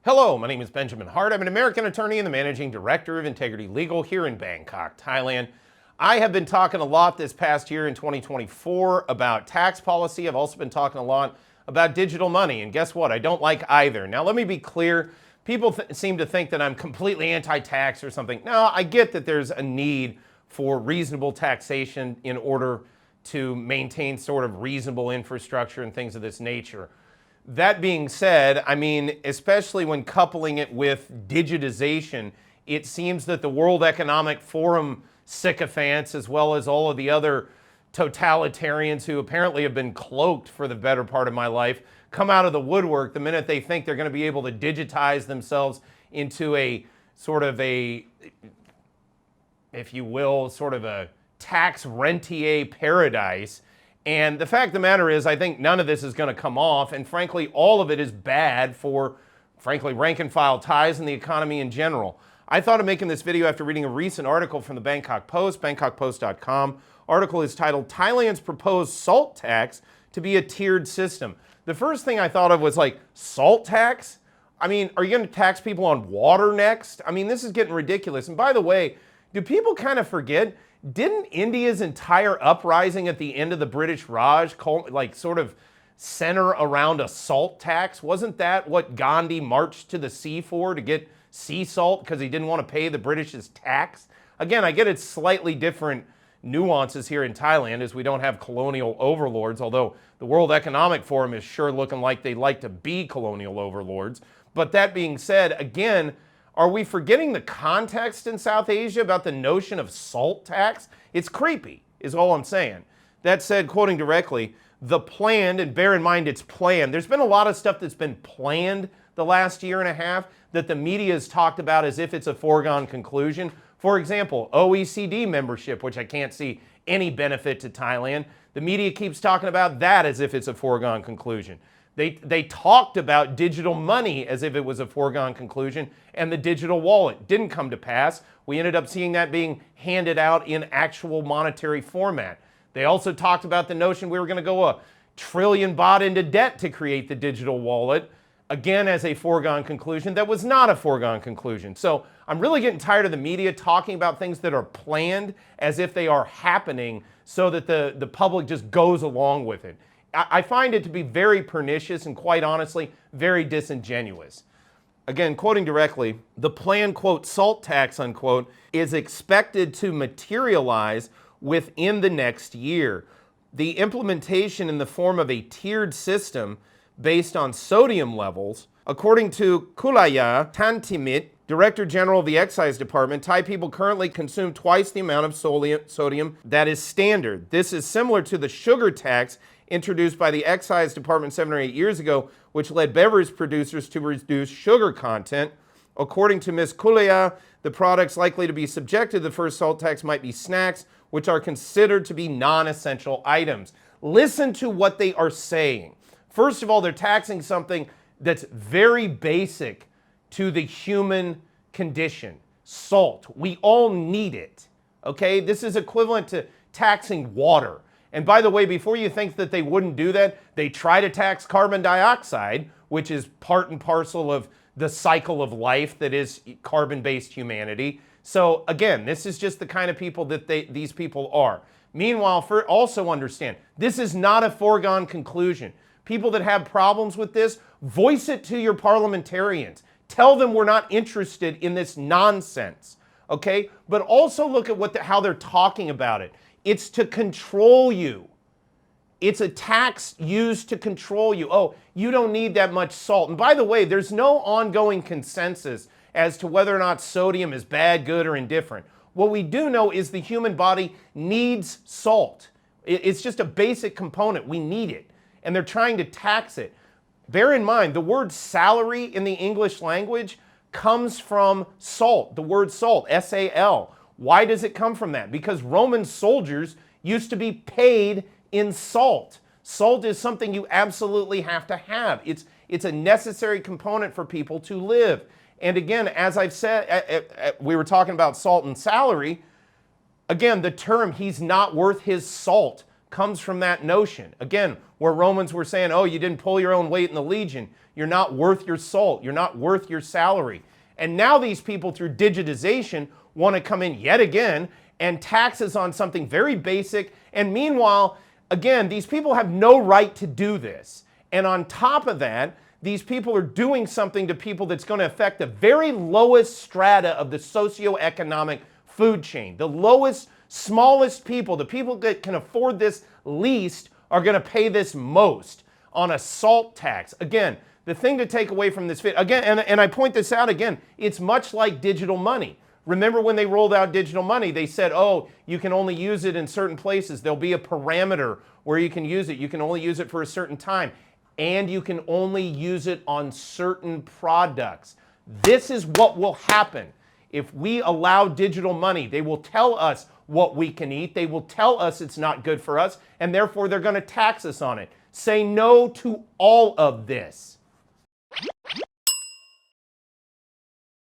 Hello, my name is Benjamin Hart. I'm an American attorney and the managing director of Integrity Legal here in Bangkok, Thailand. I have been talking a lot this past year in 2024 about tax policy. I've also been talking a lot about digital money, and guess what? I don't like either. Now, let me be clear. People seem to think that I'm completely anti-tax or something. No, I get that there's a need for reasonable taxation in order to maintain sort of reasonable infrastructure and things of this nature. That being said, I mean, especially when coupling it with digitization, it seems that the World Economic Forum sycophants, as well as all of the other totalitarians who apparently have been cloaked for the better part of my life, come out of the woodwork the minute they think they're going to be able to digitize themselves into a sort of a, if you will, sort of a tax rentier paradise. And the fact of the matter is, I think none of this is going to come off, and frankly, all of it is bad for, frankly, rank and file ties and the economy in general. I thought of making this video after reading a recent article from the Bangkok Post, bangkokpost.com. Article is titled, Thailand's Proposed Salt Tax to be a Tiered System. The first thing I thought of was like, salt tax? I mean, are you going to tax people on water next? I mean, this is getting ridiculous. And by the way, do people kind of forget, didn't India's entire uprising at the end of the British Raj like sort of center around a salt tax? Wasn't that what Gandhi marched to the sea for, to get sea salt because he didn't want to pay the British's tax? Again, I get it's slightly different nuances here in Thailand as we don't have colonial overlords, although the World Economic Forum is sure looking like they like to be colonial overlords. But that being said, again, are we forgetting the context in South Asia about the notion of salt tax? It's creepy, is all I'm saying. That said, quoting directly, the planned, and bear in mind it's planned, there's been a lot of stuff that's been planned the last year and a half that the media has talked about as if it's a foregone conclusion. For example, OECD membership, which I can't see any benefit to Thailand. The media keeps talking about that as if it's a foregone conclusion. They talked about digital money as if it was a foregone conclusion, and the digital wallet didn't come to pass. We ended up seeing that being handed out in actual monetary format. They also talked about the notion we were going to go 1 trillion baht into debt to create the digital wallet, again as a foregone conclusion. That was not a foregone conclusion. So I'm really getting tired of the media talking about things that are planned as if they are happening so that the public just goes along with it. I find it to be very pernicious and, quite honestly, very disingenuous. Again, quoting directly, the planned, quote, salt tax, unquote, is expected to materialize within the next year. The implementation in the form of a tiered system based on sodium levels, according to Kulaya Tantimit, Director General of the Excise Department, Thai people currently consume twice the amount of sodium that is standard. This is similar to the sugar tax introduced by the Excise Department 7 or 8 years ago, which led beverage producers to reduce sugar content. According to Ms. Kulea, the products likely to be subjected to the first salt tax might be snacks, which are considered to be non-essential items. Listen to what they are saying. First of all, they're taxing something that's very basic to the human condition. Salt. We all need it. Okay? This is equivalent to taxing water. And by the way, before you think that they wouldn't do that, they try to tax carbon dioxide, which is part and parcel of the cycle of life that is carbon-based humanity. So again, this is just the kind of people that these people are. Meanwhile, also understand, this is not a foregone conclusion. People that have problems with this, voice it to your parliamentarians. Tell them we're not interested in this nonsense, okay? But also look at how they're talking about it. It's to control you. It's a tax used to control you. Oh, you don't need that much salt. And by the way, there's no ongoing consensus as to whether or not sodium is bad, good, or indifferent. What we do know is the human body needs salt. It's just a basic component. We need it. And they're trying to tax it. Bear in mind, the word salary in the English language comes from salt, the word salt, S-A-L. Why does it come from that? Because Roman soldiers used to be paid in salt. Salt is something you absolutely have to have. It's a necessary component for people to live. And again, as I've said, we were talking about salt and salary. Again, the term, he's not worth his salt, comes from that notion. Again, where Romans were saying, oh, you didn't pull your own weight in the legion. You're not worth your salt. You're not worth your salary. And now these people, through digitization, want to come in yet again and taxes on something very basic. And meanwhile, again, these people have no right to do this. And on top of that, these people are doing something to people that's going to affect the very lowest strata of the socioeconomic food chain. The lowest, smallest people, the people that can afford this least, are going to pay this most on a salt tax. Again, the thing to take away from this, again, and I point this out again, it's much like digital money. Remember when they rolled out digital money, they said, oh, you can only use it in certain places. There'll be a parameter where you can use it. You can only use it for a certain time. And you can only use it on certain products. This is what will happen if we allow digital money. They will tell us what we can eat. They will tell us it's not good for us, and therefore they're going to tax us on it. Say no to all of this.